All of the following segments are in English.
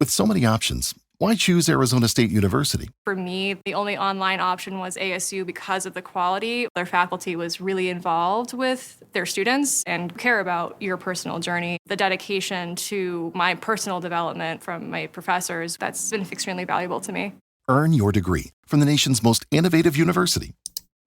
With so many options, why choose Arizona State University? For me, the only online option was ASU because of the quality. Their faculty was really involved with their students and care about your personal journey. The dedication to my personal development from my professors, that's been extremely valuable to me. Earn your degree from the nation's most innovative university.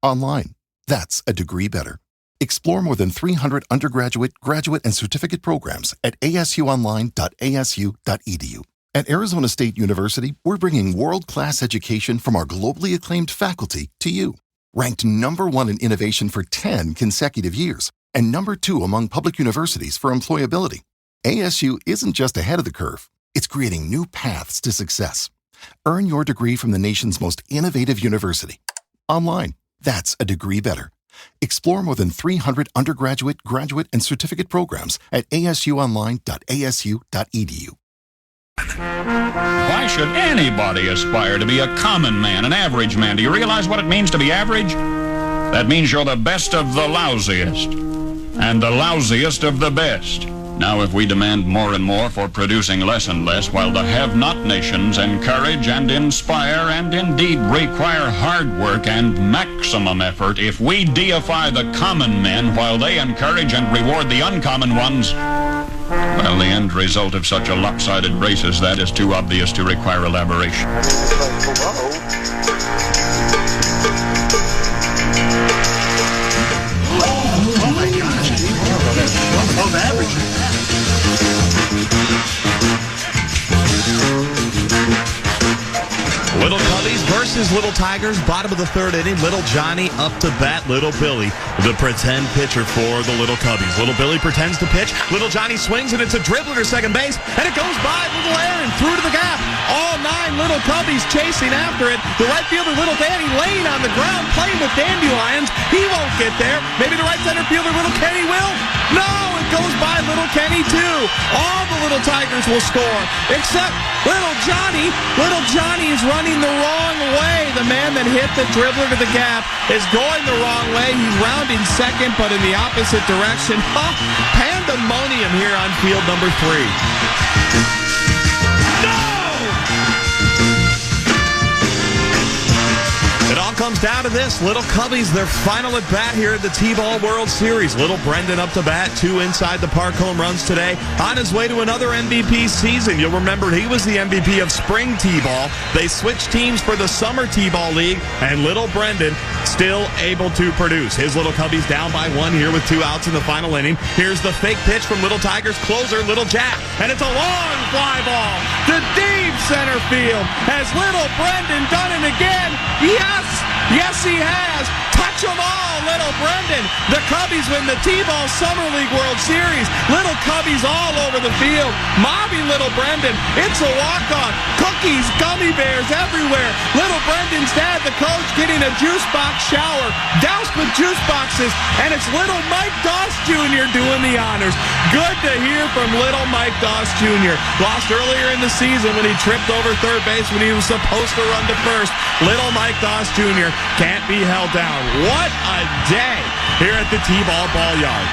Online. That's a degree better. Explore more than 300 undergraduate, graduate, and certificate programs at asuonline.asu.edu. At Arizona State University, we're bringing world-class education from our globally acclaimed faculty to you. Ranked #1 in innovation for 10 consecutive years and #2 among public universities for employability. ASU isn't just ahead of the curve, it's creating new paths to success. Earn your degree from the nation's most innovative university. Online. That's a degree better. Explore more than 300 undergraduate, graduate, and certificate programs at asuonline.asu.edu. Why should anybody aspire to be a common man, an average man? Do you realize what it means to be average? That means you're the best of the lousiest, and the lousiest of the best. Now, if we demand more and more for producing less and less, while the have-not nations encourage and inspire and indeed require hard work and maximum effort, if we deify the common men while they encourage and reward the uncommon ones, well, the end result of such a lopsided race as that is too obvious to require elaboration. Oh my gosh, above average. Little Cubbies versus Little Tigers, bottom of the third inning. Little Johnny up to bat. Little Billy, the pretend pitcher for the Little Cubbies. Little Billy pretends to pitch. Little Johnny swings, and it's a dribbler to second base, and it goes by Little Aaron through to the gap. All 9 Little Cubbies chasing after it. The right fielder, Little Danny, laying on the ground, playing with dandelions. He won't get there. Maybe the right center fielder, Little Kenny, will. No, it goes by Little Kenny, too. All the Little Tigers will score, except Little Johnny. Little Johnny is running the wrong way. The man that hit the dribbler to the gap is going the wrong way. He's rounding second, but in the opposite direction. Pandemonium here on field number 3. It all comes down to this. Little Cubbies, their final at bat here at the T-Ball World Series. Little Brendan up to bat, 2 inside the park home runs today. On his way to another MVP season. You'll remember he was the MVP of spring T-Ball. They switched teams for the summer T-Ball league, and Little Brendan still able to produce. His Little Cubbies down by 1 here with 2 outs in the final inning. Here's the fake pitch from Little Tigers closer, Little Jack, and it's a long fly ball to deep center field. Has Little Brendan done it again? Yes, he has. Touch them all, Little Brendan. The Cubbies win the T-Ball Summer League World Series. Little Cubbies all over the field. Mobbing Little Brendan. It's a walk-off. Cookies, gummy bears everywhere. Little Brendan's dad, the coach, getting a juice box shower, doused with juice boxes, and it's Little Mike Doss Jr. doing the honors. Good to hear from Little Mike Doss Jr. Lost earlier in the season when he tripped over third base when he was supposed to run to first. Little Mike Doss Jr. can't be held down. What a day here at the T-Ball Ball Yard.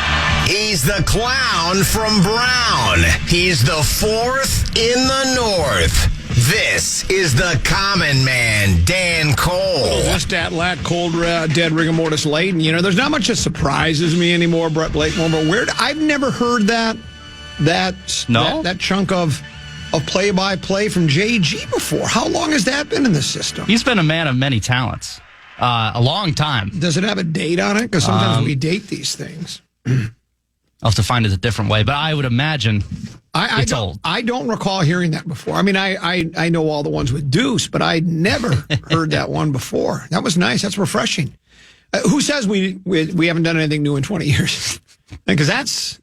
He's the clown from Brown. He's the 4th in the North. This is the common man, Dan Cole. Just that lat, cold, dead rigor mortis laden. You know, there's not much that surprises me anymore, Brett Blakemore, but weird. I've never heard that chunk of play-by-play from JG before. How long has that been in the system? He's been a man of many talents. A long time. Does it have a date on it? Because sometimes we date these things. I'll have to find it a different way, but I would imagine it's old. I don't recall hearing that before. I mean, I know all the ones with Deuce, but I'd never heard that one before. That was nice. That's refreshing. Who says we haven't done anything new in 20 years? Because that's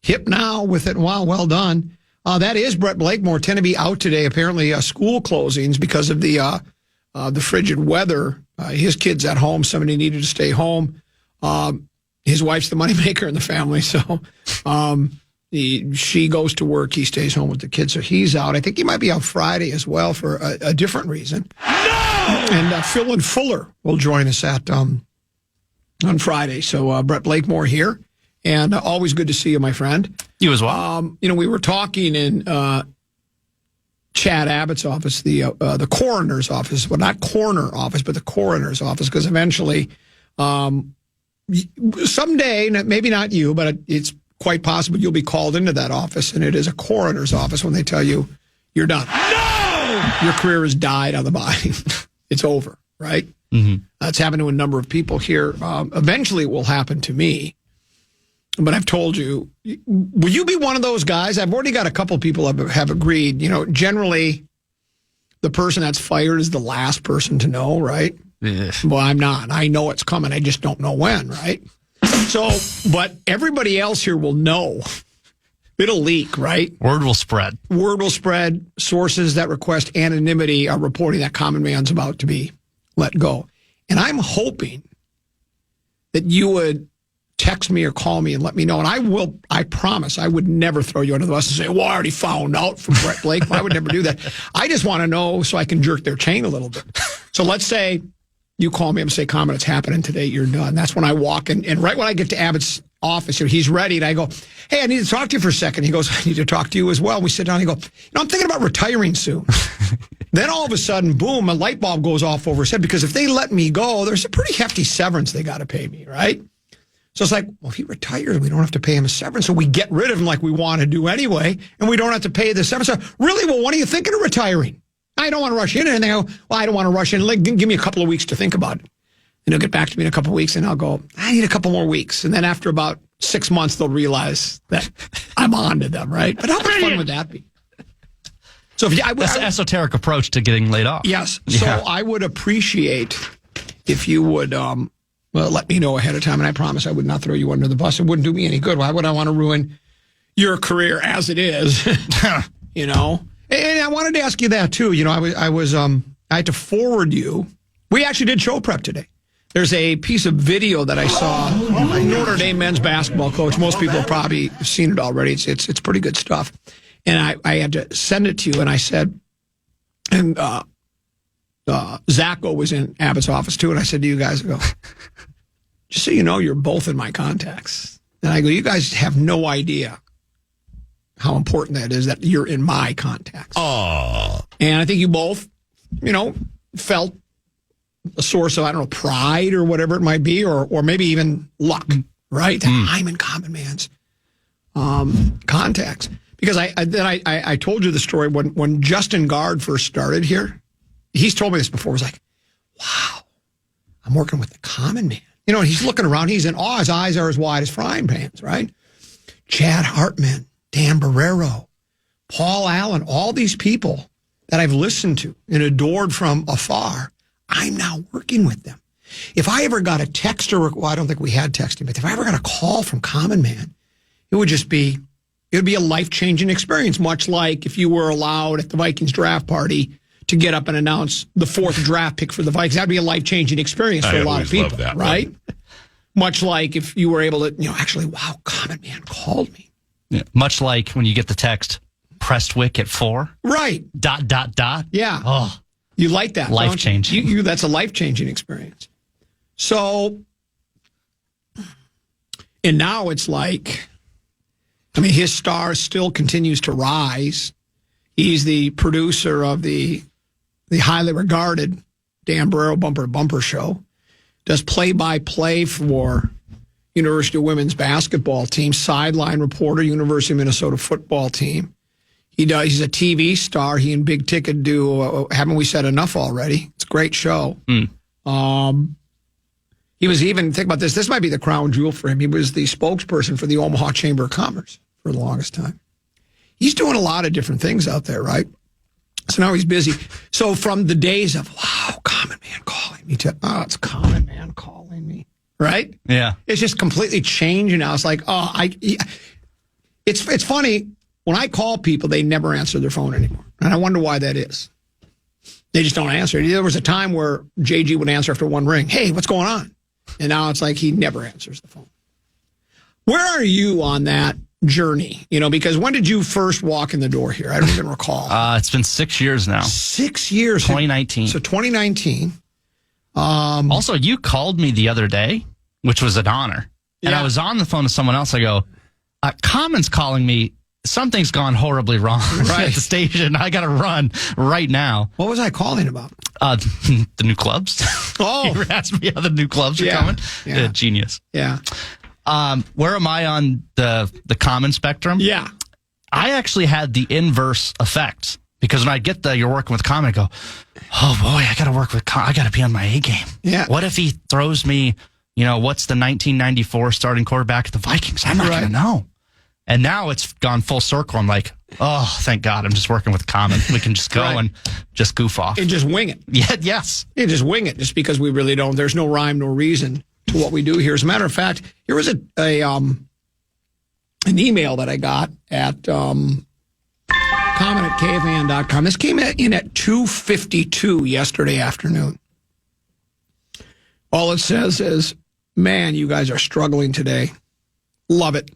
hip now with it. Wow, well done. That is Brett Blakemore. Tend to be out today. Apparently, school closings because of the frigid weather. His kid's at home. Somebody needed to stay home. His wife's the moneymaker in the family, so she goes to work. He stays home with the kids, so he's out. I think he might be out Friday as well for a different reason. No! And Phil and Fuller will join us on Friday. So Brett Blakemore here, and always good to see you, my friend. You as well. We were talking, and Chad Abbott's office, the coroner's office, well, not coroner office, but the coroner's office, because eventually, someday, maybe not you, but it's quite possible you'll be called into that office, and it is a coroner's office when they tell you you're done. No! Your career has died on the body. It's over, right? Mm-hmm. That's happened to a number of people here. Eventually it will happen to me. But I've told you, will you be one of those guys? I've already got a couple people have agreed. Generally, the person that's fired is the last person to know, right? Yeah. Well, I'm not. I know it's coming. I just don't know when, right? So, but everybody else here will know. It'll leak, right? Word will spread. Word will spread. Sources that request anonymity are reporting that Common Man's about to be let go. And I'm hoping that you would text me or call me and let me know. And I promise, I would never throw you under the bus and say, well, I already found out from Brett Blake. I would never do that. I just want to know so I can jerk their chain a little bit. So let's say you call me and say, Common, it's happening today. You're done. That's when I walk in. And right when I get to Abbott's office, he's ready. And I go, hey, I need to talk to you for a second. He goes, I need to talk to you as well. We sit down and he go, I'm thinking about retiring soon. Then all of a sudden, boom, a light bulb goes off over his head, because if they let me go, there's a pretty hefty severance they got to pay me, right? So it's like, well, if he retires, we don't have to pay him a severance. So we get rid of him like we want to do anyway, and we don't have to pay the severance. So really, well, when are you thinking of retiring? I don't want to rush into anything. I go, well, I don't want to rush in. Give me a couple of weeks to think about it. And he'll get back to me in a couple of weeks, and I'll go, I need a couple more weeks. And then after about 6 months, they'll realize that I'm on to them, right? But how much fun would that be? So if that's an esoteric approach to getting laid off. Yes. So I would appreciate if you would let me know ahead of time, and I promise I would not throw you under the bus. It wouldn't do me any good. Why would I want to ruin your career as it is? And I wanted to ask you that too. I had to forward you. We actually did show prep today. There's a piece of video that I saw. Notre Dame men's basketball coach. Most people have probably seen it already. It's pretty good stuff. And I had to send it to you, and I said, and Zacho was in Abbott's office too, and I said to you guys, I go, just so you know, you're both in my contacts. And I go, you guys have no idea how important that is that you're in my contacts. Oh. And I think you both, felt a source of, I don't know, pride or whatever it might be, or maybe even luck, right? I'm in Common Man's contacts. Because I told you the story when Justin Guard first started here. He's told me this before. He was like, wow, I'm working with the Common Man. And he's looking around. He's in awe. His eyes are as wide as frying pans, right? Chad Hartman, Dan Barrero, Paul Allen, all these people that I've listened to and adored from afar, I'm now working with them. If I ever got a text I don't think we had texting, but if I ever got a call from Common Man, it would be a life-changing experience, much like if you were allowed at the Vikings draft party to get up and announce the 4th draft pick for the Vikings. That'd be a life-changing experience for a lot of people, right? Much like if you were able to, actually, wow, Common Man called me. Yeah. Much like when you get the text, Prestwick at 4. Right. ... Yeah. Oh, you like that. Life-changing. You that's a life-changing experience. So, and now it's like, his star still continues to rise. He's the producer of the highly regarded Dan Barrero Bumper to Bumper show. Does play-by-play for University of Women's basketball team. Sideline reporter, University of Minnesota football team. He's a TV star. He and Big Ticket do Haven't We Said Enough Already? It's a great show. He was even, think about this, this might be the crown jewel for him. He was the spokesperson for the Omaha Chamber of Commerce for the longest time. He's doing a lot of different things out there, right? So now he's busy. So from the days of, wow, Common Man calling me, to, it's Common Man calling me, right? Yeah. It's just completely changing now. It's like, it's funny. When I call people, they never answer their phone anymore. And I wonder why that is. They just don't answer. There was a time where JG would answer after one ring. Hey, what's going on? And now it's like he never answers the phone. Where are you on that journey? Because when did you first walk in the door here? I don't even recall. It's been 6 years now. 6 years. 2019. So 2019. Also, you called me the other day, which was an honor. And I was on the phone to someone else. I go, Common's calling me something's gone horribly wrong at the station. I got to run right now. What was I calling about? The new clubs. Oh. You asked me how the new clubs are coming. Yeah. Genius. Yeah. Where am I on the common spectrum? Yeah. I actually had the inverse effect because when I get you're working with common, I go, oh boy, I got to work with I got to be on my A game. Yeah. What if he throws me, what's the 1994 starting quarterback at the Vikings? I'm not going to know. And now it's gone full circle. I'm like, oh, thank God. I'm just working with common. We can just go and just goof off. And just wing it. Yeah, yes. Yeah, just wing it just because we really don't. There's no rhyme, no reason to what we do here. As a matter of fact, here was an email that I got at comment@kfan.com. This came in at 2:52 yesterday afternoon. All it says is, man, you guys are struggling today. Love it.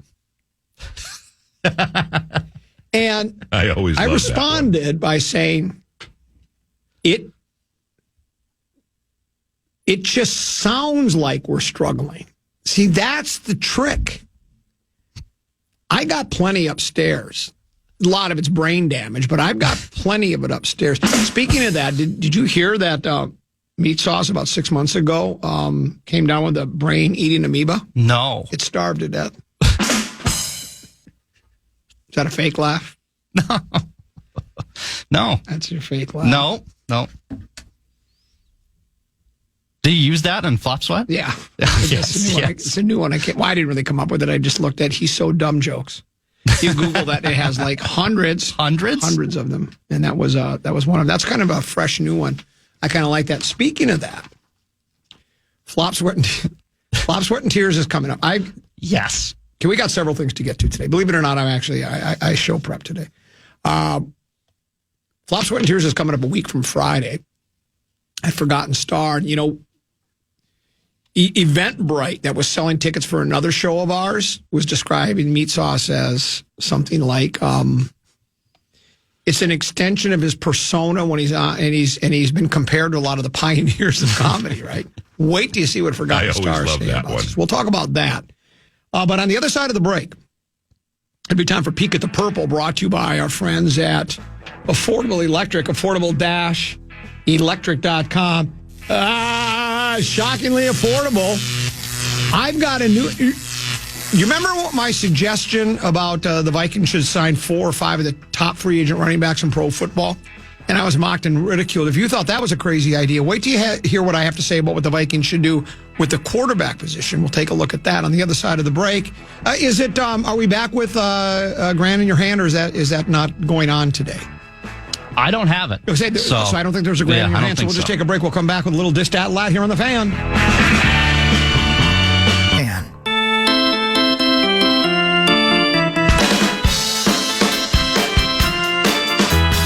And I responded by saying, it just sounds like we're struggling. See, that's the trick. I got plenty upstairs. A lot of it's brain damage, but I've got plenty of it upstairs. Speaking of that, did you hear that meat sauce about 6 months ago came down with a brain-eating amoeba? No. It starved to death. Is that a fake laugh? No. That's your fake laugh? No. Do you use that in Flop Sweat? Yeah. Yes. It's a new one. I didn't really come up with it. I just looked at He's So Dumb jokes. You Google that, it has like hundreds of them. And that was one of them. That's kind of a fresh new one. I kind of like that. Speaking of that, Flop Sweat and Tears is coming up. Yes. Okay, we got several things to get to today. Believe it or not, I show prep today. Flop, Sweat, and Tears is coming up a week from Friday at Forgotten Star. Eventbrite, that was selling tickets for another show of ours, was describing Meat Sauce as something like it's an extension of his persona when he's on, and he's been compared to a lot of the pioneers of comedy. Right? Wait till you see what Forgotten Star say about this. We'll talk about that. But on the other side of the break, it'll be time for Peek at the Purple, brought to you by our friends at Affordable Electric, affordable-electric.com. Shockingly affordable. I've got a new... You remember what my suggestion about the Vikings should sign 4 or 5 of the top free agent running backs in pro football? And I was mocked and ridiculed. If you thought that was a crazy idea, wait till you hear what I have to say about what the Vikings should do with the quarterback position. We'll take a look at that on the other side of the break. Are we back with Grand in your hand, or is that not going on today? I don't have it. So I don't think there's a Grand in your hand. So we'll just take a break. We'll come back with a little Distat here on the Fan.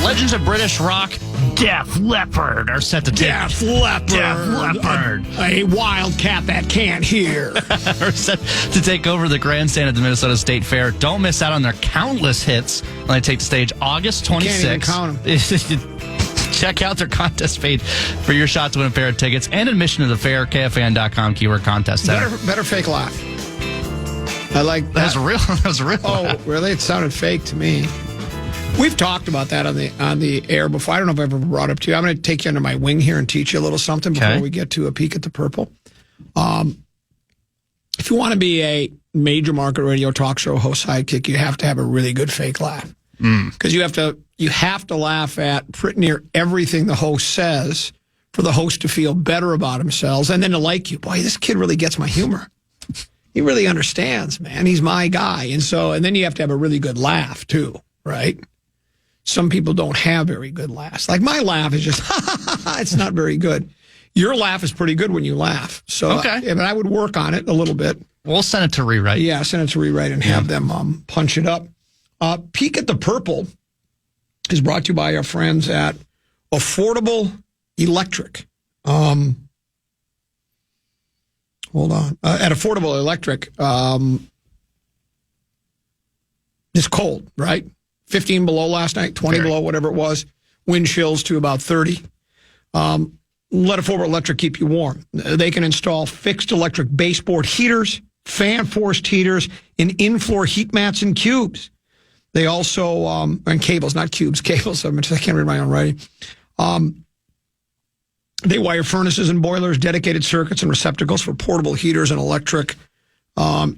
Legends of British rock, Def Leppard are set to take... Def Leppard. A wildcat that can't hear. Are set to take over the grandstand at the Minnesota State Fair. Don't miss out on their countless hits when they take the stage August 26th. Can't even count them. Check out their contest page for your shot to win a pair of tickets and admission to the fair, KFAN.com, keyword contest. Better fake laugh. I like that. That was real. Oh, really? It sounded fake to me. We've talked about that on the air before. I don't know if I've ever brought it up to you. I'm going to take you under my wing here and teach you a little something before we get to a Peek at the Purple. If you want to be a major market radio talk show host sidekick, you have to have a really good fake laugh. Because you have to laugh at pretty near everything the host says for the host to feel better about themselves and then to like you. Boy, this kid really gets my humor. He really understands, man. He's my guy. And then you have to have a really good laugh too, right? Some people don't have very good laughs. Like my laugh is just, it's not very good. Your laugh is pretty good when you laugh. So, but I would work on it a little bit. We'll send it to Rewrite. Yeah, send it to Rewrite and have them punch it up. Peek at the Purple is brought to you by our friends at Affordable Electric. Hold on. At Affordable Electric, it's cold, right? 15 below last night, 20 below, whatever it was. Wind chills to about 30. Let Affordable Electric keep you warm. They can install fixed electric baseboard heaters, fan-forced heaters, and in-floor heat mats and cubes. They also, and cables, not cubes, cables. I can't read my own writing. They wire furnaces and boilers, dedicated circuits and receptacles for portable heaters and electric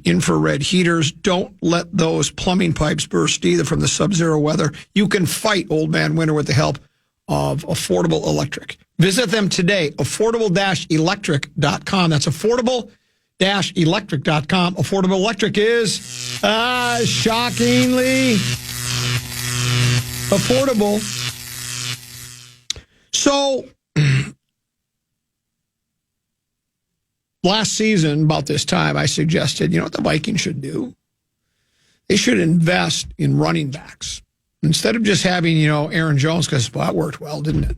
infrared heaters. Don't let those plumbing pipes burst either from the sub-zero weather. You can fight Old Man Winter with the help of Affordable Electric. Visit them today, affordable-electric.com. That's affordable-electric.com. Affordable Electric is shockingly affordable. So, last season, about this time, I suggested, you know what the Vikings should do? They should invest in running backs. Instead of just having, Aaron Jones, because that worked well, didn't it?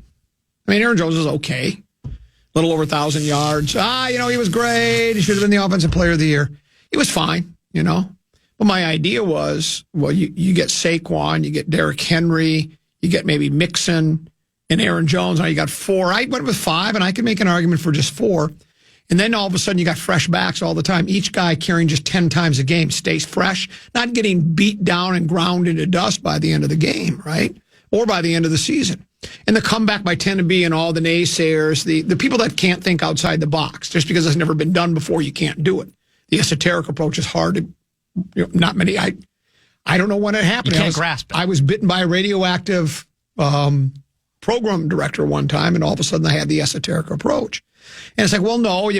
I mean, Aaron Jones was okay. A little over 1,000 yards. He was great. He should have been the Offensive Player of the Year. He was fine, But my idea was, well, you get Saquon, you get Derrick Henry, you get maybe Mixon and Aaron Jones. Now you got 4. I went with 5, and I could make an argument for just 4. And then all of a sudden you got fresh backs all the time. Each guy carrying just 10 times a game, stays fresh, not getting beat down and ground into dust by the end of the game, right? Or by the end of the season. And the comeback might tend to be in all the naysayers, the people that can't think outside the box. Just because it's never been done before, you can't do it. The esoteric approach is hard to, not many. I don't know when it happened. You can't grasp it. I was bitten by a radioactive program director one time, and all of a sudden I had the esoteric approach. And it's like, well, no,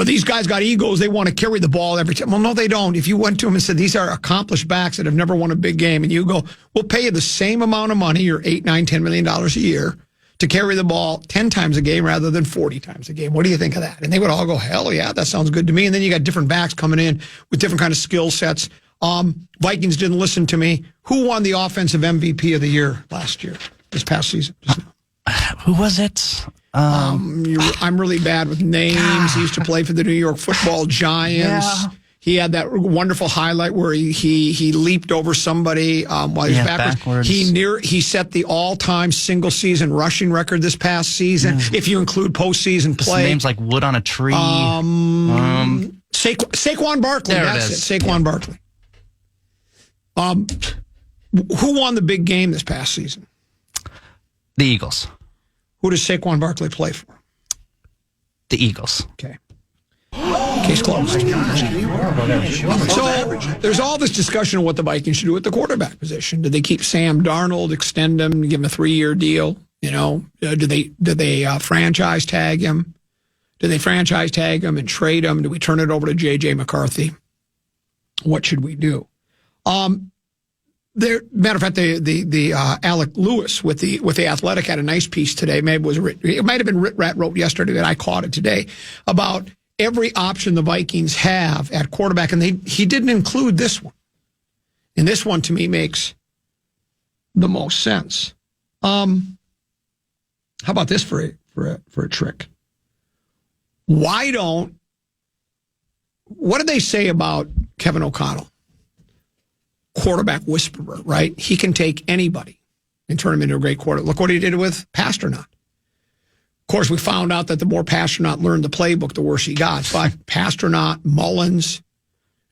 these guys got egos. They want to carry the ball every time. Well, no, they don't. If you went to them and said, these are accomplished backs that have never won a big game, and you go, we'll pay you the same amount of money, your $8, $9, $10 million a year, to carry the ball 10 times a game rather than 40 times a game. What do you think of that? And they would all go, hell yeah, that sounds good to me. And then you got different backs coming in with different kind of skill sets. Vikings didn't listen to me. Who won the offensive MVP of the year this past season? Who was it? I'm really bad with names. He used to play for the New York Football Giants. Yeah. He had that wonderful highlight where he leaped over somebody while he was backwards. He set the all-time single-season rushing record this past season. If you include postseason play, names like wood on a tree. Saquon Barkley. That's it. Saquon Barkley. Who won the big game this past season? The Eagles. Who does Saquon Barkley play for? The Eagles. Okay. Case closed. So there's all this discussion of what the Vikings should do at the quarterback position. Do they keep Sam Darnold, extend him, give him a 3-year deal? Do they franchise tag him? Do they franchise tag him and trade him? Do we turn it over to J.J. McCarthy? What should we do? Matter of fact, the Alec Lewis with the Athletic had a nice piece today. It might have been Rit Rat wrote yesterday, but I caught it today about every option the Vikings have at quarterback, and he didn't include this one. And this one to me makes the most sense. How about this for a trick? What did they say about Kevin O'Connell? Quarterback whisperer, right? He can take anybody and turn him into a great quarterback. Look what he did with Pasternak. Of course, we found out that the more Pasternak learned the playbook, the worse he got. But Pasternak, Mullins,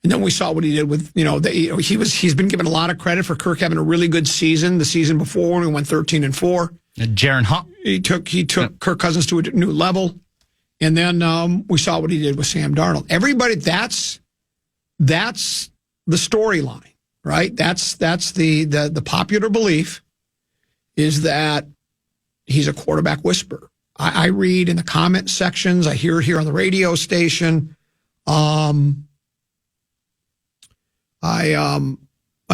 and then we saw what he did with, he's been given a lot of credit for Kirk having a really good season. The season before when we went 13-4. Jaron Hunt. He took Kirk Cousins to a new level. And then we saw what he did with Sam Darnold. Everybody, that's the storyline. Right? That's the popular belief is that he's a quarterback whisperer. I read in the comment sections. I hear it here on the radio station. I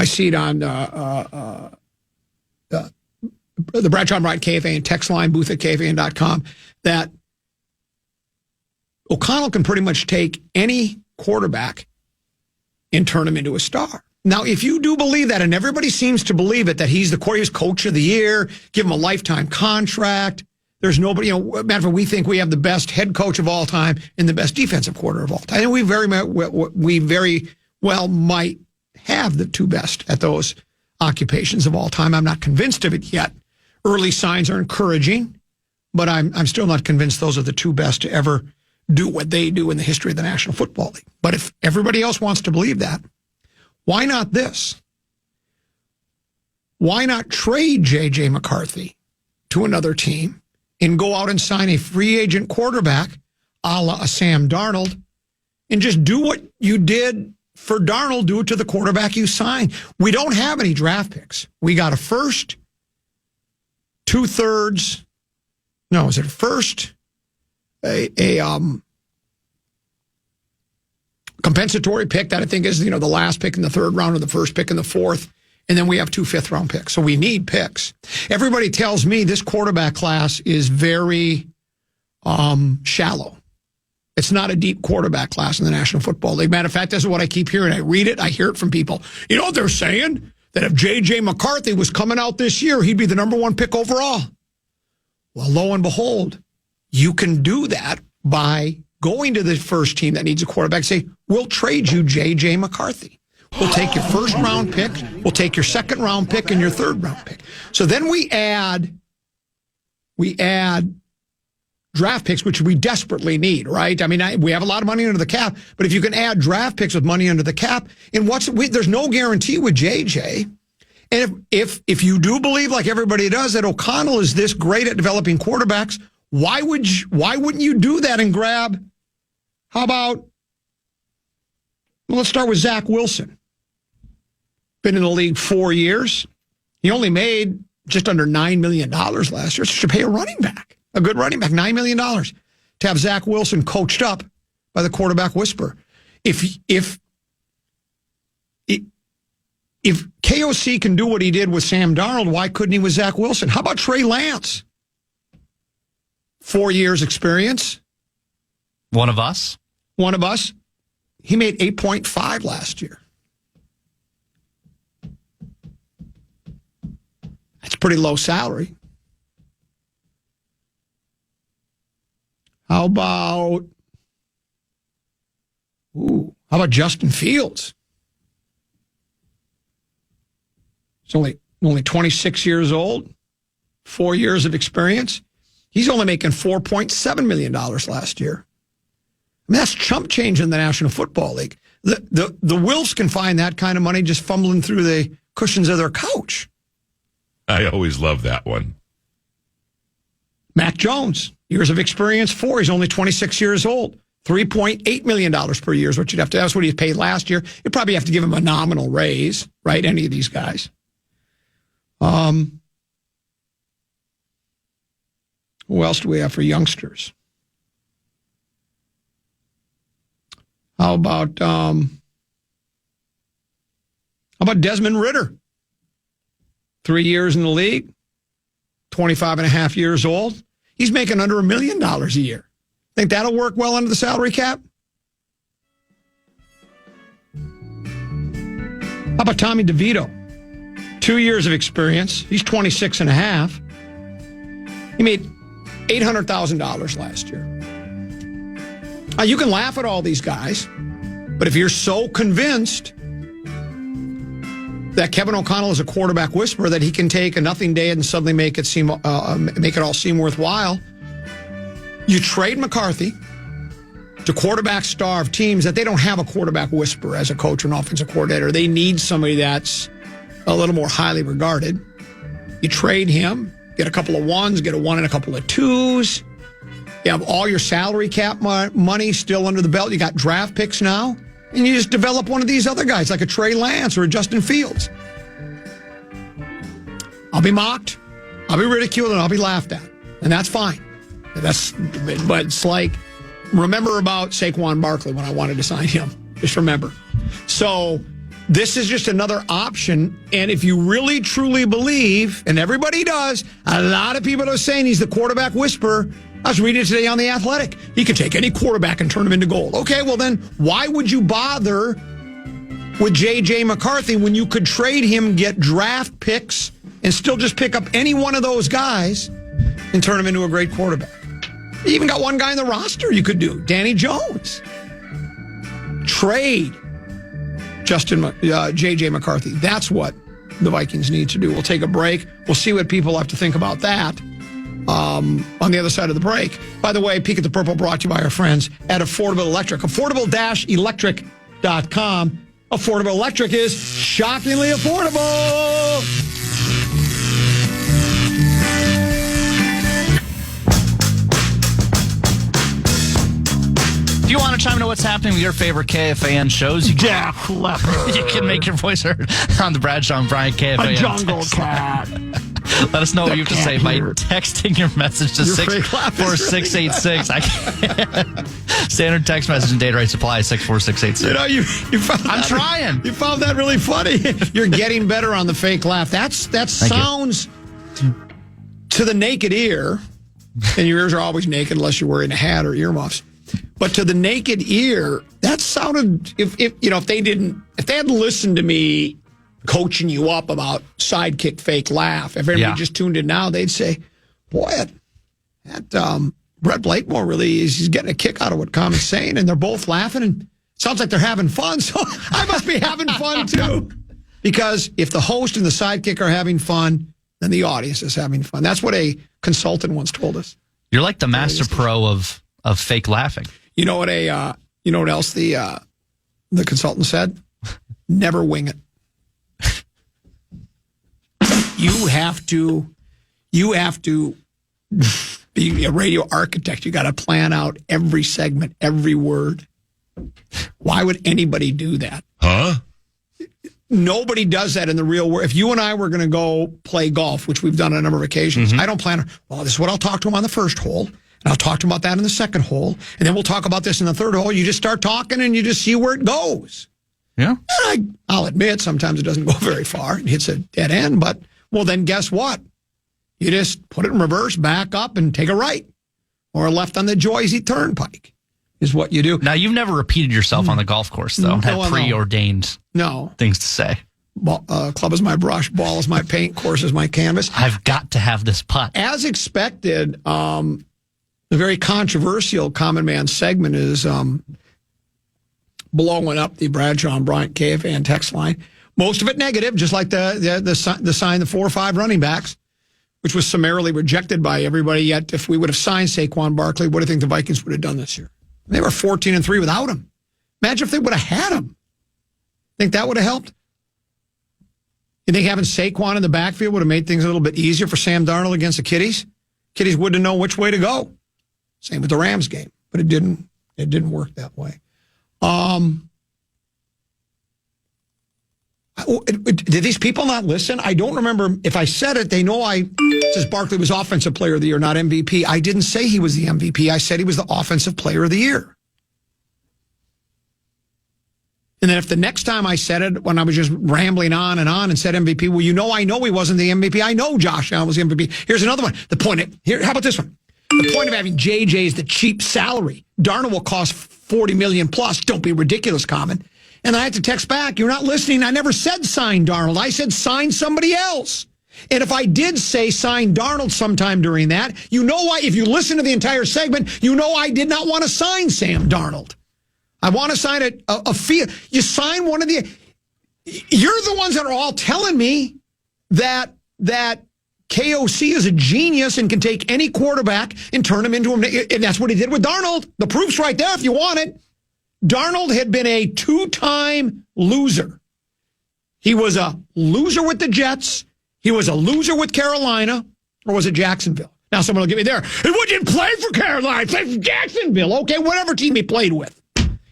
see it on the Bradshaw and Wright KFAN text line, booth at KFAN.com, that O'Connell can pretty much take any quarterback and turn him into a star. Now, if you do believe that, and everybody seems to believe it, that he's the coach of the year, give him a lifetime contract. There's nobody, matter of fact, we think we have the best head coach of all time and the best defensive coordinator of all time. And we very well might have the two best at those occupations of all time. I'm not convinced of it yet. Early signs are encouraging, but I'm still not convinced those are the two best to ever do what they do in the history of the National Football League. But if everybody else wants to believe that, why not this? why not trade J.J. McCarthy to another team and go out and sign a free agent quarterback a la a Sam Darnold and just do what you did for Darnold, do it to the quarterback you signed. We don't have any draft picks. We got a first, 2/3. No, is it first? A compensatory pick that I think is, the last pick in the third round or the first pick in the fourth. And then we have 2 fifth-round picks. So we need picks. Everybody tells me this quarterback class is very shallow. It's not a deep quarterback class in the National Football League. Matter of fact, this is what I keep hearing. I read it. I hear it from people. You know what they're saying? That if J.J. McCarthy was coming out this year, he'd be the number 1 pick overall. Well, lo and behold, you can do that by going to the first team that needs a quarterback and say, we'll trade you J.J. McCarthy. We'll take your first-round pick, we'll take your second-round pick, and your third-round pick. So then we add draft picks, which we desperately need, right? I mean, we have a lot of money under the cap, but if you can add draft picks with money under the cap, and there's no guarantee with JJ. And if you do believe, like everybody does, that O'Connell is this great at developing quarterbacks, why wouldn't you do that and grab? How about? Well, let's start with Zach Wilson. Been in the league 4 years. He only made just under $9 million last year. So you should pay a running back, a good running back, $9 million to have Zach Wilson coached up by the quarterback whisperer. If KOC can do what he did with Sam Darnold, why couldn't he with Zach Wilson? How about Trey Lance? 4 years experience. One of us. He made 8.5 last year. That's pretty low salary. How about Justin Fields? He's only 26 years old, 4 years of experience. He's only making $4.7 million last year. I mean, that's chump change in the National Football League. The Wilfs can find that kind of money just fumbling through the cushions of their couch. I always love that one. Mac Jones, years of experience, 4. He's only 26 years old. $3.8 million per year is what you'd have to. That's what he paid last year. You'd probably have to give him a nominal raise, right? Any of these guys. Who else do we have for youngsters? How about Desmond Ridder? 3 years in the league, 25 and a half years old. He's making under $1 million a year. Think that'll work well under the salary cap? How about Tommy DeVito? 2 years of experience. He's 26 and a half. He made $800,000 last year. Now, you can laugh at all these guys, but if you're so convinced that Kevin O'Connell is a quarterback whisperer, that he can take a nothing day and suddenly make it all seem worthwhile, you trade McCarthy to quarterback-starved teams that they don't have a quarterback whisperer as a coach or an offensive coordinator. They need somebody that's a little more highly regarded. You trade him, get a couple of 1s, get a 1 and a couple of 2s. You have all your salary cap money still under the belt. You got draft picks now. And you just develop one of these other guys, like a Trey Lance or a Justin Fields. I'll be mocked, I'll be ridiculed, and I'll be laughed at. And that's fine. But it's like, remember about Saquon Barkley when I wanted to sign him. Just remember. So this is just another option. And if you really, truly believe, and everybody does, a lot of people are saying he's the quarterback whisperer. I was reading it today on The Athletic. He could take any quarterback and turn him into gold. Okay, well then, why would you bother with J.J. McCarthy when you could trade him, get draft picks, and still just pick up any one of those guys and turn him into a great quarterback? You even got one guy in the roster you could do, Danny Jones. Trade J.J. McCarthy. That's what the Vikings need to do. We'll take a break. We'll see what people have to think about that. On the other side of the break. By the way, Peek at the Purple brought to you by our friends at Affordable Electric. Affordable-electric.com. Affordable Electric is shockingly affordable. chime into what's happening with your favorite KFAN shows, you can make your voice heard on the Bradshaw and Bryant KFAN. A jungle cat. Let us know what you have to say by texting your message to 64686. Standard text message and data rate supply is 64686. You found I'm trying. You found that really funny. You're getting better on the fake laugh. That sounds to the naked ear, and your ears are always naked unless you're wearing a hat or earmuffs. But to the naked ear, that sounded if they hadn't listened to me coaching you up about sidekick fake laugh. If everybody just tuned in now, they'd say, boy, that Brett Blakemore really he's getting a kick out of what Common's saying, and they're both laughing, and it sounds like they're having fun, so I must be having fun too. Because if the host and the sidekick are having fun, then the audience is having fun. That's what a consultant once told us. You're like the master pro of fake laughing. You know what else the consultant said? Never wing it. You have to be a radio architect. You got to plan out every segment, every word. Why would anybody do that? Huh? Nobody does that in the real world. If you and I were going to go play golf, which we've done on a number of occasions, I don't plan, this is what I'll talk to him on the first hole, and I'll talk to him about that in the second hole, and then we'll talk about this in the third hole. You just start talking, and you just see where it goes. Yeah. And I'll admit, sometimes it doesn't go very far. It hits a dead end, but, well, then guess what? You just put it in reverse, back up, and take a right. Or a left on the Joyzy Turnpike is what you do. Now, you've never repeated yourself on the golf course, though. Had preordained things to say. Club is my brush, ball is my paint, course is my canvas. I've got to have this putt. As expected, the very controversial Common Man segment is blowing up the Bradshaw and Bryant KFAN text line. Most of it negative, just like the sign, the 4 or 5 running backs, which was summarily rejected by everybody. Yet, if we would have signed Saquon Barkley, what do you think the Vikings would have done this year? They were 14-3 without him. Imagine if they would have had him. Think that would have helped? You think having Saquon in the backfield would have made things a little bit easier for Sam Darnold against the Kitties? Kitties wouldn't know which way to go. Same with the Rams game, but it didn't work that way. Did these people not listen? I don't remember if I said it. They know says Barkley was Offensive Player of the Year, not MVP. I didn't say he was the MVP. I said he was the Offensive Player of the Year. And then if the next time I said it, when I was just rambling on and said MVP, well, I know he wasn't the MVP. I know Josh Allen was the MVP. Here's another one. How about this one? The point of having JJ is the cheap salary. Darnold will cost $40 million plus. Don't be ridiculous, Common. And I had to text back, you're not listening. I never said sign Darnold. I said sign somebody else. And if I did say sign Darnold sometime during that, you know why? If you listen to the entire segment, you know I did not want to sign Sam Darnold. I want to sign a fee. You sign one of the... You're the ones that are all telling me that KOC is a genius and can take any quarterback and turn him into him. And that's what he did with Darnold. The proof's right there if you want it. Darnold had been a 2-time loser. He was a loser with the Jets. He was a loser with Carolina. Or was it Jacksonville? Now someone will get me there. He didn't play for Carolina. He played for Jacksonville. Okay, whatever team he played with.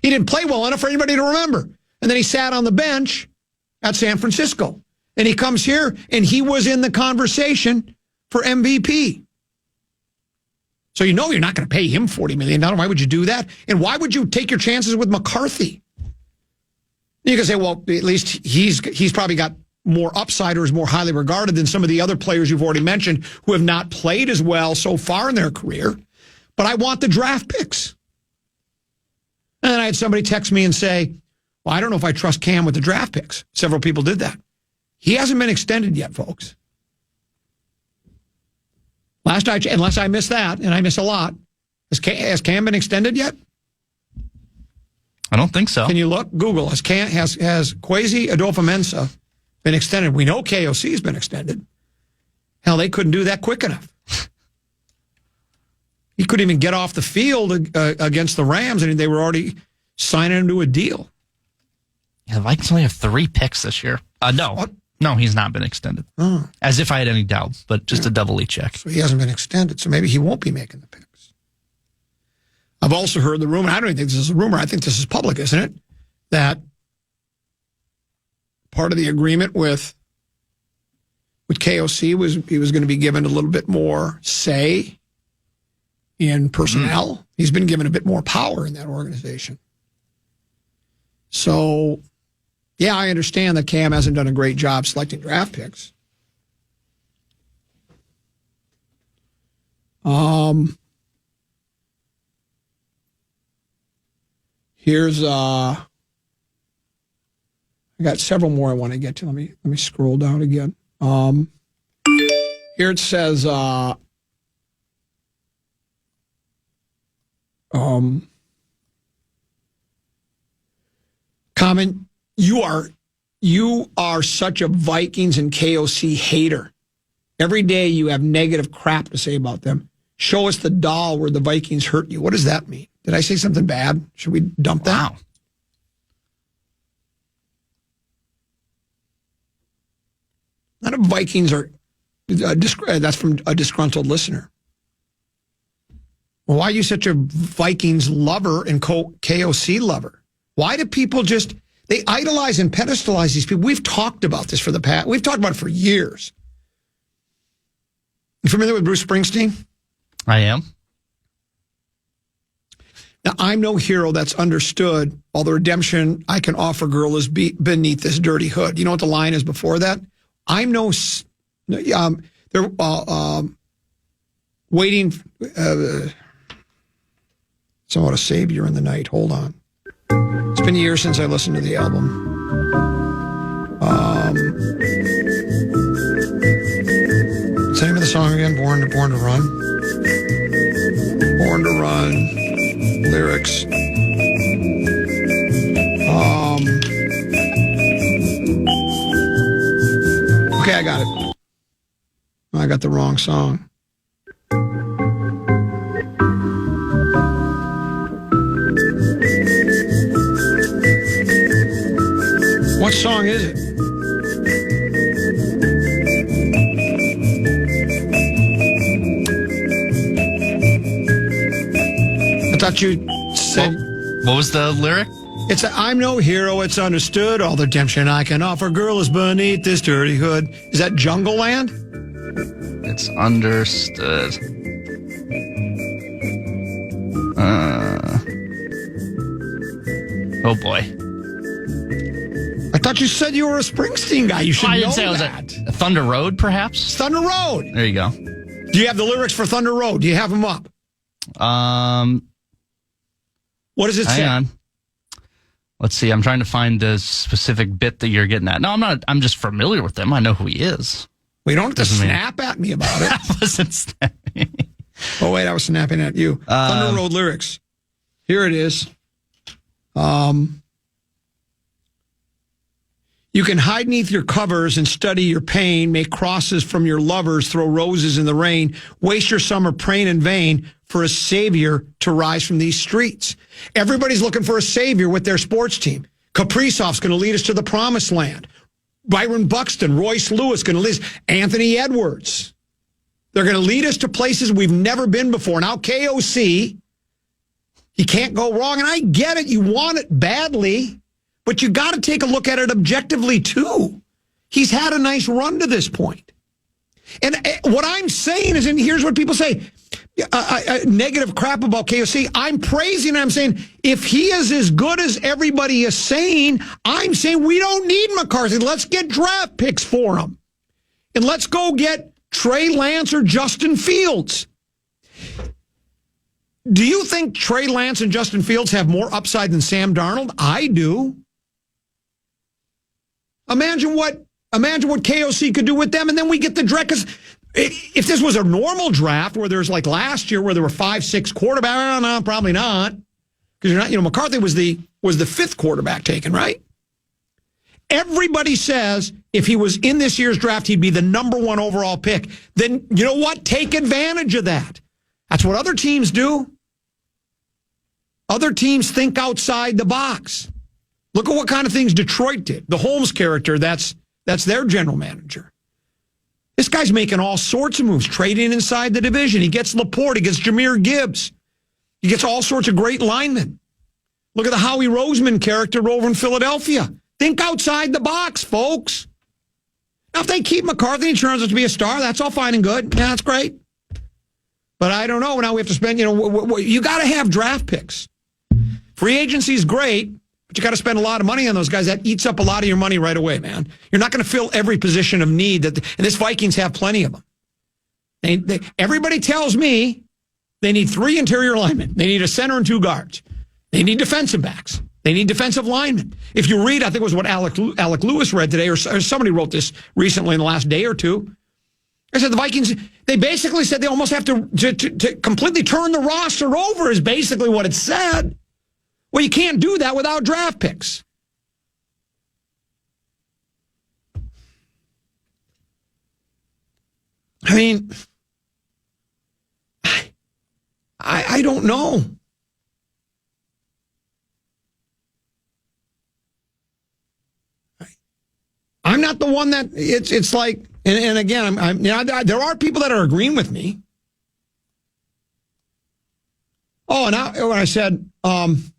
He didn't play well enough for anybody to remember. And then he sat on the bench at San Francisco. And he comes here, and he was in the conversation for MVP. So you're not going to pay him $40 million. Why would you do that? And why would you take your chances with McCarthy? You can say, well, at least he's probably got more upside or is more highly regarded than some of the other players you've already mentioned who have not played as well so far in their career. But I want the draft picks. And then I had somebody text me and say, well, I don't know if I trust Cam with the draft picks. Several people did that. He hasn't been extended yet, folks. Unless I missed that, and I miss a lot, has Cam been extended yet? I don't think so. Can you look? Google. Has Kwesi Adolfo-Mensah been extended? We know KOC has been extended. Hell, they couldn't do that quick enough. He couldn't even get off the field against the Rams, and they were already signing him to a deal. Yeah, the Vikings only have 3 picks this year. No. What? No, he's not been extended. Oh. As if I had any doubt, but just a double check. So he hasn't been extended, so maybe he won't be making the picks. I've also heard the rumor, I don't even think this is a rumor, I think this is public, isn't it? That part of the agreement with KOC was he was going to be given a little bit more say in personnel. Mm-hmm. He's been given a bit more power in that organization. So, yeah, I understand that Cam hasn't done a great job selecting draft picks. Here's I got several more I want to get to. Let me scroll down again. Here it says Common, you are such a Vikings and KOC hater. Every day you have negative crap to say about them. Show us the doll where the Vikings hurt you. What does that mean? Did I say something bad? Should we dump that? Wow. None of Vikings are, that's from a disgruntled listener. Well, why are you such a Vikings lover and KOC lover? Why do people they idolize and pedestalize these people? We've talked about this we've talked about it for years. You familiar with Bruce Springsteen? I am. Now, I'm no hero that's understood. All the redemption I can offer, girl, is beneath this dirty hood. You know what the line is before that? I'm no. They're waiting. Somewhat a savior in the night. Hold on. It's been years since I listened to the album. What's the name of the song again? Born to Run. Born to Run. Lyrics. Okay, I got it. I got the wrong song. What song is it? I thought you said... What was the lyric? It's I'm no hero, it's understood. All the redemption I can offer, girl, is beneath this dirty hood. Is that Jungle Land? It's understood. Oh, boy. I thought you said you were a Springsteen guy. You should know that. I didn't say it was Thunder Road, perhaps? Thunder Road. There you go. Do you have the lyrics for Thunder Road? Do you have them up? What does it say? Hang on. Let's see. I'm trying to find the specific bit that you're getting at. No, I'm not. I'm just familiar with them. I know who he is. We don't have to snap at me about it. I wasn't snapping. Oh, wait. I was snapping at you. Thunder Road lyrics. Here it is. You can hide neath your covers and study your pain, make crosses from your lovers, throw roses in the rain, waste your summer praying in vain for a savior to rise from these streets. Everybody's looking for a savior with their sports team. Kaprizov's going to lead us to the promised land. Byron Buxton, Royce Lewis going to lead us. Anthony Edwards. They're going to lead us to places we've never been before. Now KOC, you can't go wrong. And I get it. You want it badly. But you got to take a look at it objectively, too. He's had a nice run to this point. And what I'm saying is, and here's what people say, negative crap about KOC. I'm praising him. I'm saying, if he is as good as everybody is saying, I'm saying we don't need McCarthy. Let's get draft picks for him. And let's go get Trey Lance or Justin Fields. Do you think Trey Lance and Justin Fields have more upside than Sam Darnold? I do. Imagine what KOC could do with them, and then we get the draft. Because if this was a normal draft where there's like last year where there were 5-6 quarterbacks, no, probably not. Because you're not, McCarthy was the fifth quarterback taken, right? Everybody says if he was in this year's draft, he'd be the number 1 overall pick. Then you know what? Take advantage of that. That's what other teams do. Other teams think outside the box. Look at what kind of things Detroit did. The Holmes character, that's their general manager. This guy's making all sorts of moves, trading inside the division. He gets Laporte, he gets Jahmyr Gibbs. He gets all sorts of great linemen. Look at the Howie Roseman character over in Philadelphia. Think outside the box, folks. Now, if they keep McCarthy and turns out to be a star, that's all fine and good. Yeah, that's great. But I don't know. Now we have to spend, you got to have draft picks. Free agency is great, but you got to spend a lot of money on those guys. That eats up a lot of your money right away, man. You're not going to fill every position of need, and this Vikings have plenty of them. Everybody tells me they need 3 interior linemen. They need a center and 2 guards. They need defensive backs. They need defensive linemen. If you read, I think it was what Alec Lewis read today, or somebody wrote this recently in the last day or two. I said the Vikings, they basically said they almost have to completely turn the roster over is basically what it said. Well, you can't do that without draft picks. I mean, I don't know. I'm not the one that it's like, and again, there are people that are agreeing with me. Oh, and when I said, that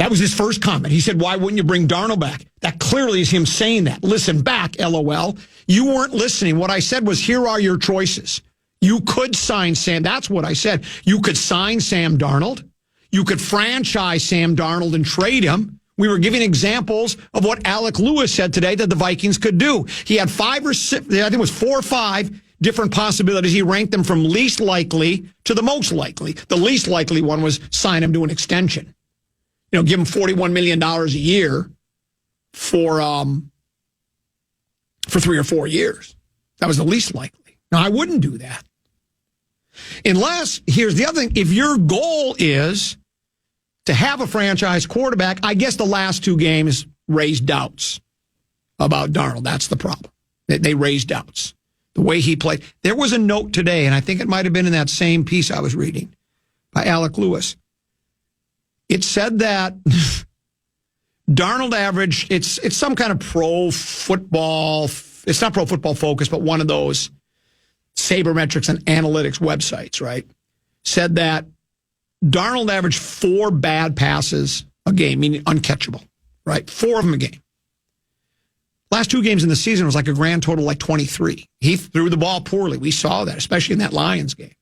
was his first comment. He said, why wouldn't you bring Darnold back? That clearly is him saying that. Listen back, LOL. You weren't listening. What I said was, here are your choices. You could sign Sam. That's what I said. You could sign Sam Darnold. You could franchise Sam Darnold and trade him. We were giving examples of what Alec Lewis said today that the Vikings could do. He had 5 or 6, I think it was 4 or 5 different possibilities. He ranked them from least likely to the most likely. The least likely one was sign him to an extension. Give him $41 million a year for 3 or 4 years. That was the least likely. Now, I wouldn't do that. Unless, here's the other thing, if your goal is to have a franchise quarterback, I guess the last 2 games raised doubts about Darnold. That's the problem. They raised doubts. The way he played. There was a note today, and I think it might have been in that same piece I was reading by Alec Lewis. It said that Darnold averaged, it's some kind of pro football, it's not Pro Football Focus, but one of those sabermetrics and analytics websites, right? Said that Darnold averaged 4 bad passes a game, meaning uncatchable, right? 4 of them a game. Last 2 games in the season was like a grand total like 23. He threw the ball poorly. We saw that, especially in that Lions game.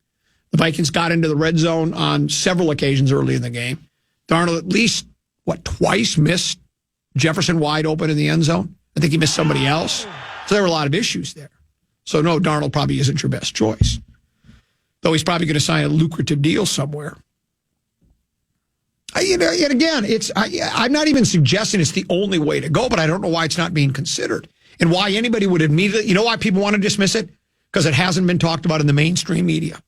The Vikings got into the red zone on several occasions early in the game. Darnold at least, twice missed Jefferson wide open in the end zone. I think he missed somebody else. So there were a lot of issues there. So no, Darnold probably isn't your best choice. Though he's probably going to sign a lucrative deal somewhere. And again, I'm not even suggesting it's the only way to go, but I don't know why it's not being considered. And why anybody would immediately, why people want to dismiss it? Because it hasn't been talked about in the mainstream media.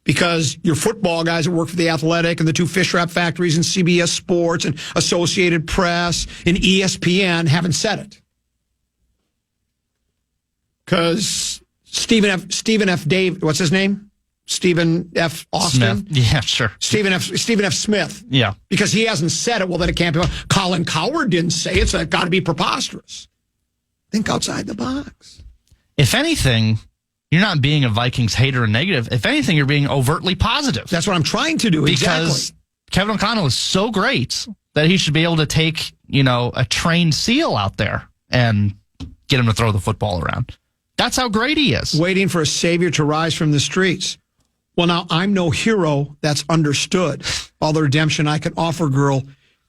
Because your football guys that work for The Athletic and the 2 fish wrap factories and CBS Sports and Associated Press and ESPN haven't said it. Because Stephen F. Dave, what's his name? Stephen F. Austin? Smith. Yeah, sure. Stephen F. Smith. Yeah. Because he hasn't said it, well, then it can't be. Colin Cowherd didn't say it, so it's got to be preposterous. Think outside the box. If anything, you're not being a Vikings hater and negative. If anything, you're being overtly positive. That's what I'm trying to do. Because Kevin O'Connell is so great that he should be able to take, a trained SEAL out there and get him to throw the football around. That's how great he is. Waiting for a savior to rise from the streets. Well, now, I'm no hero, that's understood. All the redemption I can offer, girl,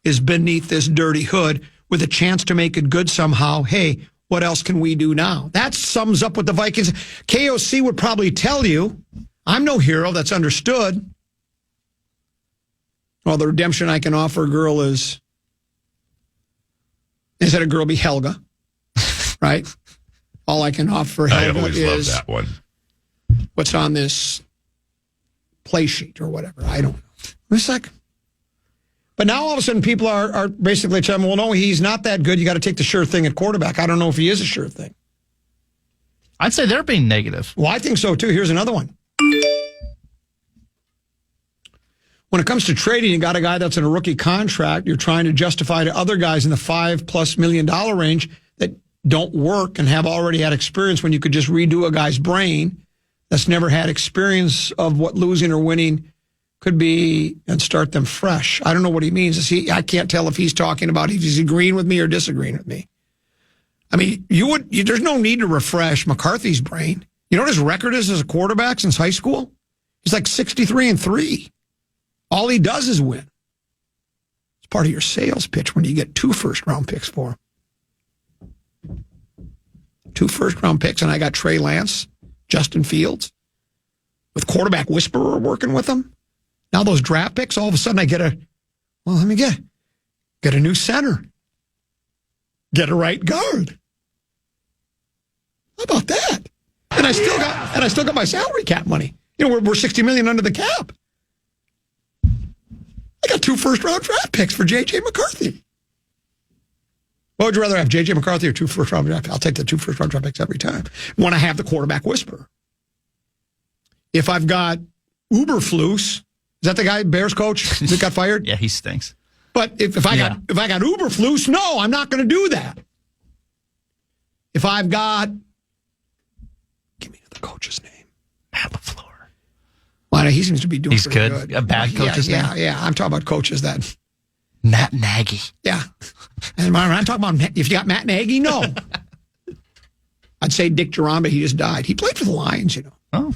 is beneath this dirty hood with a chance to make it good somehow. Hey, what else can we do now? That sums up what the Vikings... KOC would probably tell you, I'm no hero, that's understood. All the redemption I can offer, girl, is... Instead of girl, be Helga, right? All I can offer Helga I always is... love that one. What's on this... play sheet or whatever. I don't know. Wait a second. But now all of a sudden people are basically telling me, well, no, he's not that good. You got to take the sure thing at quarterback. I don't know if he is a sure thing. I'd say they're being negative. Well, I think so too. Here's another one. When it comes to trading, you got a guy that's in a rookie contract. You're trying to justify to other guys in the $5+ million range that don't work and have already had experience when you could just redo a guy's brain that's never had experience of what losing or winning could be and start them fresh. I don't know what he means. I can't tell if he's talking about if he's agreeing with me or disagreeing with me. I mean, there's no need to refresh McCarthy's brain. You know what his record is as a quarterback since high school? He's like 63-3. All he does is win. It's part of your sales pitch when you get 2 first-round picks for him. 2 first-round picks, and I got Trey Lance, Justin Fields, with quarterback whisperer working with him. Now those draft picks, all of a sudden I get a new center. Get a right guard. How about that? And I still got my salary cap money. You know, we're $60 million under the cap. I got 2 first-round draft picks for J.J. McCarthy. What would you rather have, J.J. McCarthy or 2 first-round draft picks? I'll take the 2 first-round draft picks every time when I have the quarterback whisperer. If I've got Uberflus, is that the guy, Bears coach, that got fired? Yeah, he stinks. But if I got Uberflus, no, I'm not going to do that. If I've got, give me the coach's name. Matt LaFleur. Well, he seems to be doing He's pretty good. good. A bad coach's name? Yeah. I'm talking about coaches that. Matt Nagy. Yeah. And I'm talking about, if you got Matt Nagy, no. I'd say Dick Duran, but he just died. He played for the Lions, you know. Oh.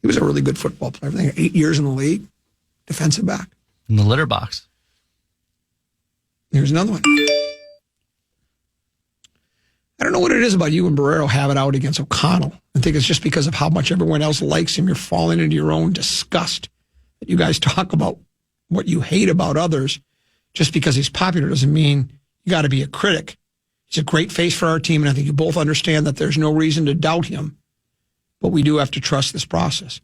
He was a really good football player. I think 8 years in the league. Defensive back. In the litter box. Here's another one. I don't know what it is about you and Barrero have it out against O'Connell. I think it's just because of how much everyone else likes him. You're falling into your own disgust. That you guys talk about what you hate about others. Just because he's popular doesn't mean you got to be a critic. He's a great face for our team, and I think you both understand that there's no reason to doubt him. But we do have to trust this process.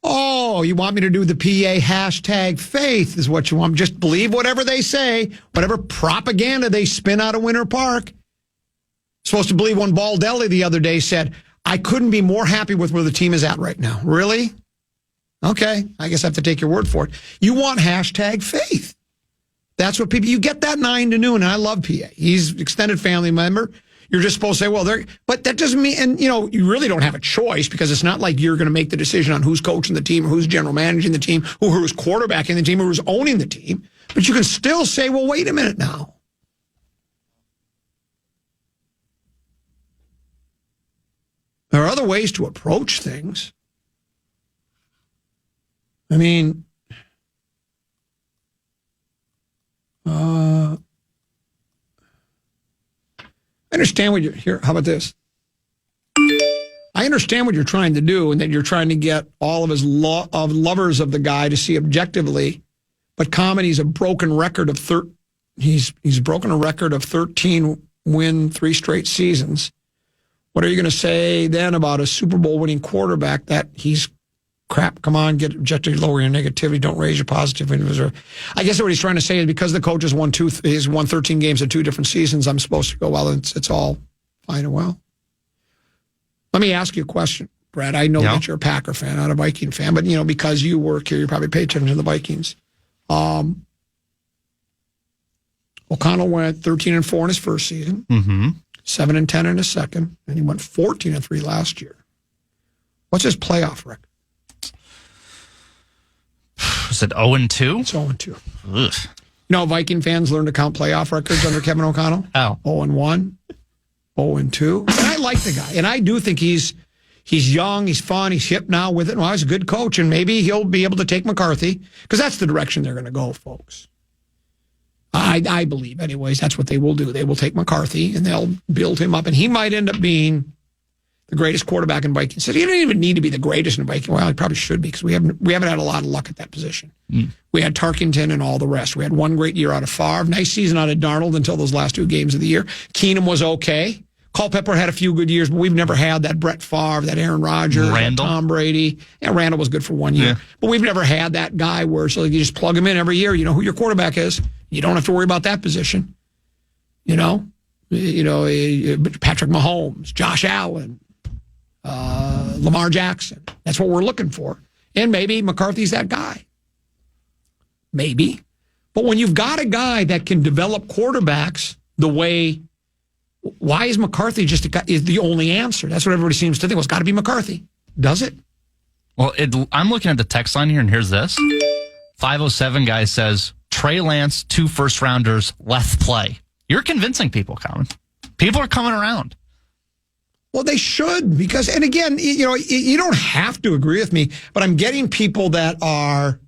Oh, you want me to do the PA hashtag faith is what you want. Just believe whatever they say, whatever propaganda they spin out of Winter Park. Supposed to believe when Baldelli the other day said, I couldn't be more happy with where the team is at right now. Really? Okay, I guess I have to take your word for it. You want hashtag faith. That's what people, you get that 9 to noon, and I love PA. He's extended family member. You're just supposed to say, well, but that doesn't mean, and you really don't have a choice because it's not like you're going to make the decision on who's coaching the team or who's general managing the team, who's quarterbacking the team, or who's owning the team. But you can still say, well, wait a minute now. There are other ways to approach things. I mean, I understand what you're here. How about this? I understand what you're trying to do, and that you're trying to get all of his lovers of the guy to see objectively. But comedy's a broken record of he's broken a record of 13 win 3 straight seasons. What are you going to say then about a Super Bowl winning quarterback that he's crap? Come on, get objectively, lower your negativity. Don't raise your positivity. I guess what he's trying to say is because the coach has won 13 games in 2 different seasons, I'm supposed to go, well, it's all fine and well. Let me ask you a question, Brad. I know that you're a Packer fan, not a Viking fan, but because you work here, you probably pay attention to the Vikings. O'Connell went 13-4 in his first season. Mm-hmm. 7-10 in his second, and he went 14-3 last year. What's his playoff record? Was it 0-2? It's 0-2. Viking fans learn to count playoff records under Kevin O'Connell. Oh. 0-1, 0-2. And I like the guy, and I do think he's young, he's fun, he's hip now with it. Well, he's a good coach, and maybe he'll be able to take McCarthy, because that's the direction they're going to go, folks. I believe, anyways, that's what they will do. They will take McCarthy, and they'll build him up, and he might end up being the greatest quarterback in Vikings. So he doesn't even need to be the greatest in Vikings. Well, he probably should be, because we haven't had a lot of luck at that position. We had Tarkenton and all the rest. We had one great year out of Favre, nice season out of Darnold until those last 2 games of the year. Keenum was okay. Culpepper had a few good years, but we've never had that Brett Favre, that Aaron Rodgers, that Tom Brady. Yeah, Randall was good for 1 year. Yeah. But we've never had that guy where you just plug him in every year. You know who your quarterback is. You don't have to worry about that position. Patrick Mahomes, Josh Allen, Lamar Jackson. That's what we're looking for. And maybe McCarthy's that guy. Maybe. But when you've got a guy that can develop quarterbacks the way... Why is McCarthy is the only answer? That's what everybody seems to think. Well, it's got to be McCarthy. Does it? Well, I'm looking at the text line here, and here's this. 507 guy says, Trey Lance, 2 first-rounders, let's play. You're convincing people, Colin. People are coming around. Well, they should, because, and again, you don't have to agree with me, but I'm getting people that are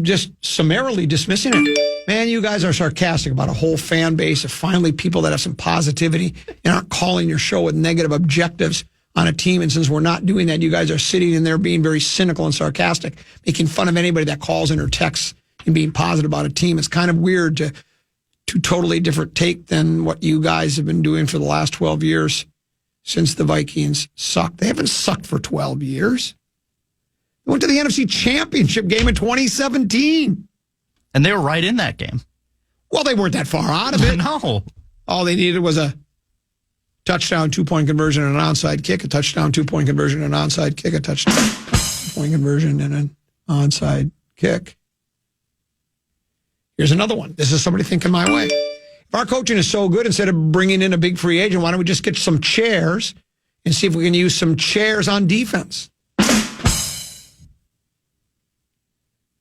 just summarily dismissing it. Man, you guys are sarcastic about a whole fan base of finally people that have some positivity and aren't calling your show with negative objectives on a team. And since we're not doing that, you guys are sitting in there being very cynical and sarcastic, making fun of anybody that calls in or texts and being positive about a team. It's kind of weird to totally different take than what you guys have been doing for the last 12 years since the Vikings sucked. They haven't sucked for 12 years. They went to the NFC Championship game in 2017. And they were right in that game. Well, they weren't that far out of it. No. All they needed was a touchdown, 2-point conversion, and an onside kick, a touchdown, 2-point conversion, and an onside kick, a touchdown, 2-point conversion, and an onside kick. Here's another one. This is somebody thinking my way. If our coaching is so good, instead of bringing in a big free agent, why don't we just get some chairs and see if we can use some chairs on defense?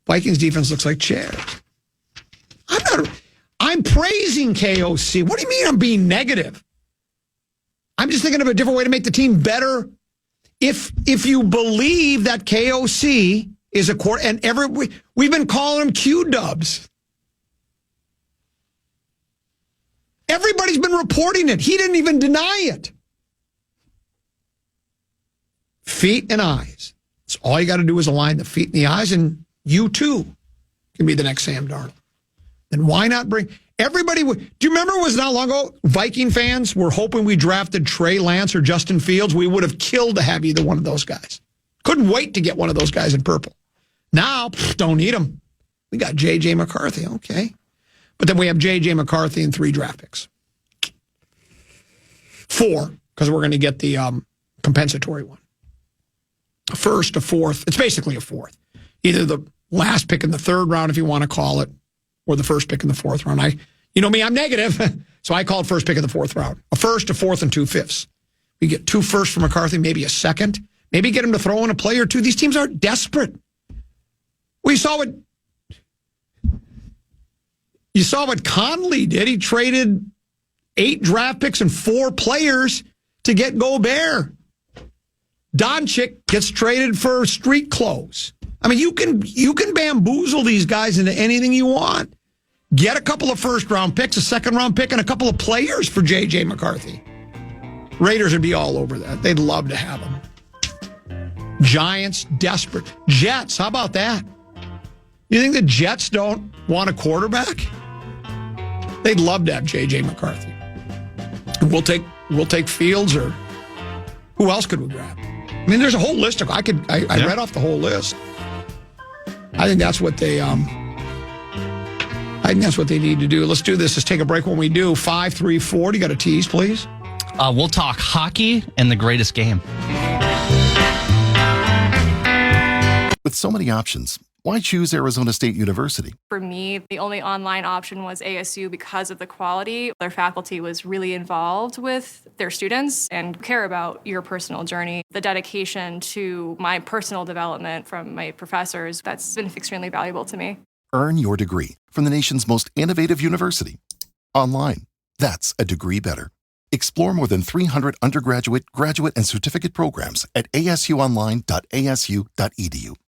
Vikings defense looks like chairs. I'm praising KOC. What do you mean I'm being negative? I'm just thinking of a different way to make the team better. If you believe that KOC is a quarter, and we've been calling them Q-dubs. Everybody's been reporting it. He didn't even deny it. Feet and eyes. So all you got to do is align the feet and the eyes, and you too can be the next Sam Darnold. Then why not bring everybody? Do you remember it was not long ago? Viking fans were hoping we drafted Trey Lance or Justin Fields. We would have killed to have either one of those guys. Couldn't wait to get one of those guys in purple. Now, don't need them. We got J.J. McCarthy. Okay. But then we have J.J. McCarthy and 3 draft picks. 4, because we're going to get the compensatory one. A first, a fourth. It's basically a fourth. Either the last pick in the 3rd round, if you want to call it, or the first pick in the 4th round. You know me, I'm negative. So I called first pick in the 4th round. A first, a fourth, and 2 fifths. We get 2 firsts from McCarthy, maybe a second. Maybe get him to throw in a play or 2. These teams are desperate. You saw what Conley did. He traded 8 draft picks and 4 players to get Gobert. Doncic gets traded for street clothes. I mean, you can bamboozle these guys into anything you want. Get a couple of first-round picks, a second-round pick, and a couple of players for J.J. McCarthy. Raiders would be all over that. They'd love to have him. Giants, desperate. Jets, how about that? You think the Jets don't want a quarterback? They'd love to have J.J. McCarthy. We'll take Fields, or who else could we grab? I mean, there's a whole list of. I read off the whole list. I think that's what they. I think that's what they need to do. Let's do this. Let's take a break. When we do, 5-3-4. You got a tease, please? We'll talk hockey and the greatest game. With so many options, why choose Arizona State University? For me, the only online option was ASU because of the quality. Their faculty was really involved with their students and care about your personal journey. The dedication to my personal development from my professors, that's been extremely valuable to me. Earn your degree from the nation's most innovative university. Online. That's a degree better. Explore more than 300 undergraduate, graduate, and certificate programs at asuonline.asu.edu.